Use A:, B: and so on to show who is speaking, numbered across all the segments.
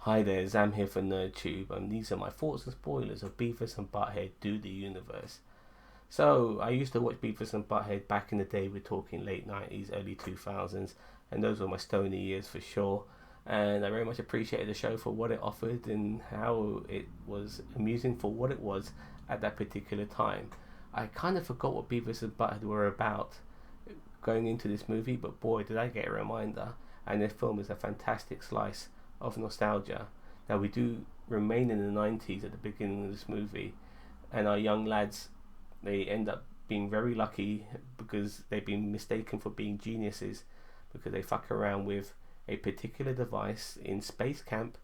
A: Hi there, Zam here for NerdTube, and these are my thoughts and spoilers of Beavis and Butthead Do the Universe. So, I used to watch Beavis and Butthead back in the day, we're talking late 90s, early 2000s, and those were my stony years for sure. And I very much appreciated the show for what it offered and how it was amusing for what it was at that particular time. I kind of forgot what Beavis and Butthead were about going into this movie, but boy, did I get a reminder. And this film is a fantastic slice of nostalgia. Now, we do remain in the 90s at the beginning of this movie, and our young lads, they end up being very lucky because they've been mistaken for being geniuses because they fuck around with a particular device in space camp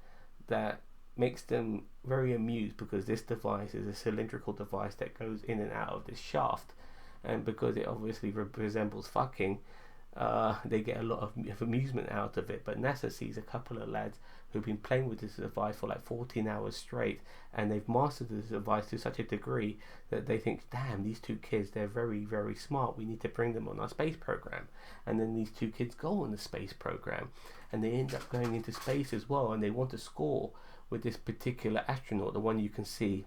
A: that makes them very amused because this device is a cylindrical device that goes in and out of this shaft, and because it obviously resembles fucking, they get a lot of amusement out of it. But NASA sees a couple of lads who've been playing with this device for like 14 hours straight, and they've mastered this device to such a degree that they think, damn, these two kids, they're very, very smart. We need to bring them on our space program. And then these two kids go on the space program, and they end up going into space as well, and they want to score with this particular astronaut, the one you can see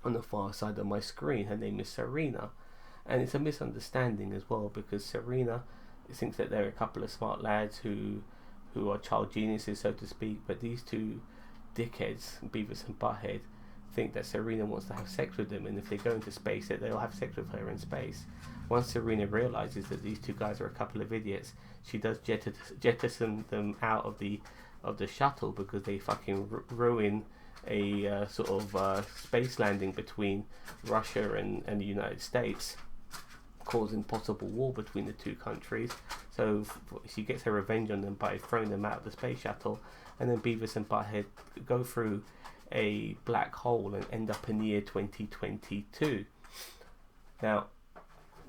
A: on the far side of my screen. Her name is Serena, and it's a misunderstanding as well because Serena thinks that they're a couple of smart lads who are child geniuses, so to speak, but these two dickheads, Beavis and Butthead, think that Serena wants to have sex with them, and if they go into space, that they'll have sex with her in space. Once Serena realizes that these two guys are a couple of idiots, she does jettison them out of the shuttle because they fucking ruin a sort of space landing between Russia and the United States, causing possible war between the two countries. So she gets her revenge on them by throwing them out of the space shuttle, and then Beavis and Butthead go through a black hole and end up in the year 2022. Now,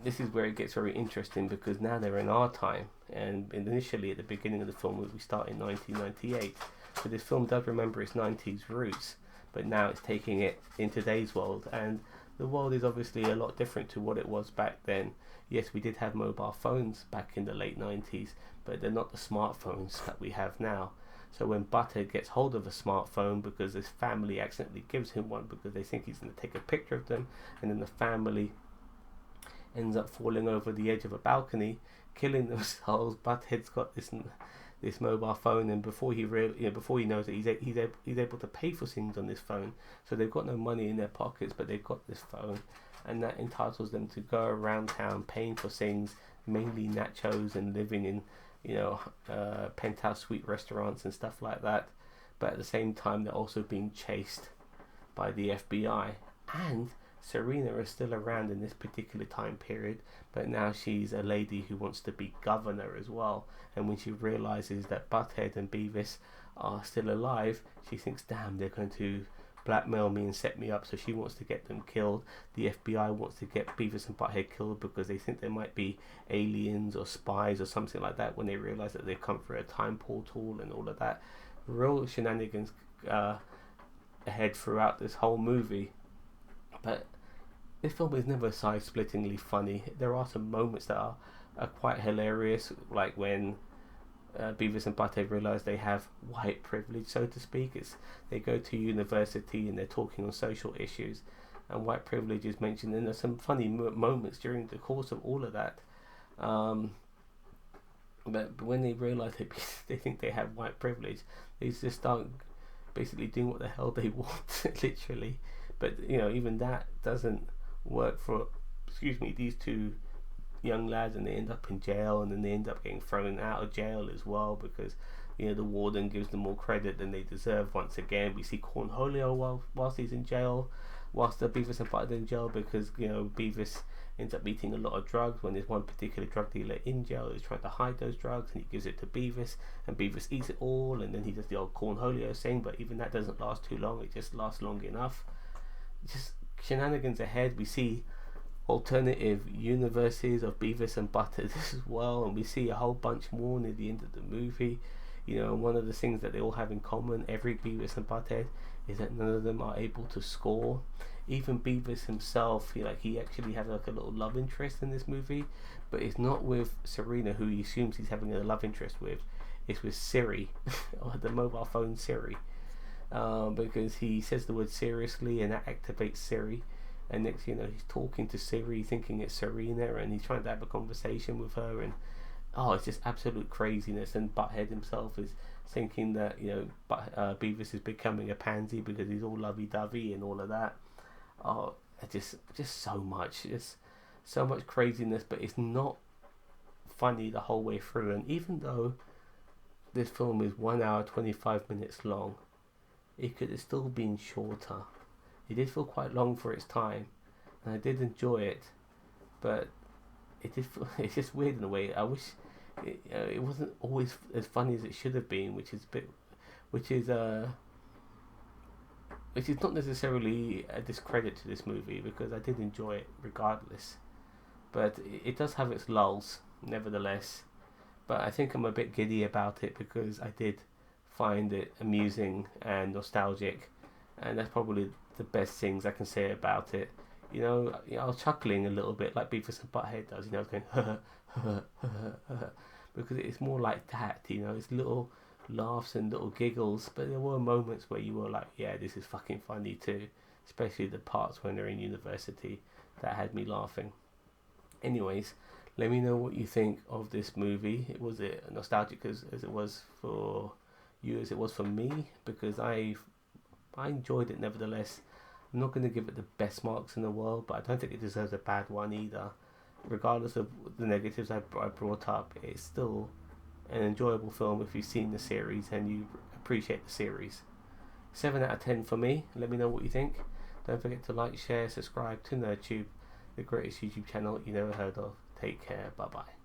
A: this is where it gets very interesting because now they're in our time, and initially at the beginning of the film we start in 1998. So this film does remember its 90s roots, but now it's taking it in today's world, and the world is obviously a lot different to what it was back then. Yes, we did have mobile phones back in the late 90s, but they're not the smartphones that we have now. So when Butthead gets hold of a smartphone because his family accidentally gives him one because they think he's going to take a picture of them, and then the family ends up falling over the edge of a balcony, killing themselves. Butthead's got this mobile phone, and before he knows it, he's able to pay for things on this phone. So they've got no money in their pockets, but they've got this phone, and that entitles them to go around town paying for things, mainly nachos, and living in penthouse suite restaurants and stuff like that. But at the same time, they're also being chased by the FBI, and Serena is still around in this particular time period, but now she's a lady who wants to be governor as well. And when she realizes that Butthead and Beavis are still alive, she thinks, damn, they're going to blackmail me and set me up, so she wants to get them killed. The FBI wants to get Beavis and Butthead killed because they think there might be aliens or spies or something like that when they realize that they've come through a time portal and all of that. Real shenanigans ahead throughout this whole movie. But this film is never side-splittingly funny. There are some moments that are quite hilarious, like when Beavis and Butthead realise they have white privilege, so to speak. They go to university and they're talking on social issues, and white privilege is mentioned, and there's some funny moments during the course of all of that. But when they realise they think they have white privilege, they just start basically doing what the hell they want, literally. But even that doesn't work for these two young lads, and they end up in jail, and then they end up getting thrown out of jail as well because the warden gives them more credit than they deserve. Once again, we see Cornholio whilst he's in jail, whilst the Beavis and Butthead in jail, because Beavis ends up eating a lot of drugs when there's one particular drug dealer in jail who's trying to hide those drugs, and he gives it to Beavis, and Beavis eats it all, and then he does the old Cornholio thing, but even that doesn't last too long. It just lasts long enough. Just shenanigans ahead. We see alternative universes of Beavis and Butthead as well, and we see a whole bunch more near the end of the movie. And one of the things that they all have in common, every Beavis and Butthead, is that none of them are able to score. Even Beavis himself, he actually has like a little love interest in this movie, but it's not with Serena, who he assumes he's having a love interest with. It's with Siri, or the mobile phone Siri. because he says the word seriously and that activates Siri. And next thing you know, he's talking to Siri, thinking it's Serena, and he's trying to have a conversation with her. And it's just absolute craziness. And Butthead himself is thinking that Beavis is becoming a pansy because he's all lovey-dovey and all of that. Just so much, just so much craziness. But it's not funny the whole way through. And even though this film is 1 hour 25 minutes long, it could have still been shorter. It did feel quite long for its time, and I did enjoy it, but it's just weird in a way. I wish it wasn't always as funny as it should have been, which is not necessarily a discredit to this movie, because I did enjoy it regardless. But it does have its lulls, nevertheless. But I think I'm a bit giddy about it because I did find it amusing and nostalgic, and that's probably the best things I can say about it. I was chuckling a little bit like Beavis and Butthead does. I was going because it's more like that. It's little laughs and little giggles, but there were moments where you were like, yeah, this is fucking funny too, especially the parts when they're in university. That had me laughing. Anyways, let me know what you think of this movie. Was it nostalgic as it was for you, as it was for me? Because I enjoyed it nevertheless. I'm not going to give it the best marks in the world, but I don't think it deserves a bad one either. Regardless of the negatives I brought up, it's still an enjoyable film if you've seen the series and you appreciate the series. 7 out of 10 for me. Let me know what you think. Don't forget to like, share, subscribe to NerdTube, the greatest YouTube channel you never heard of. Take care. Bye bye.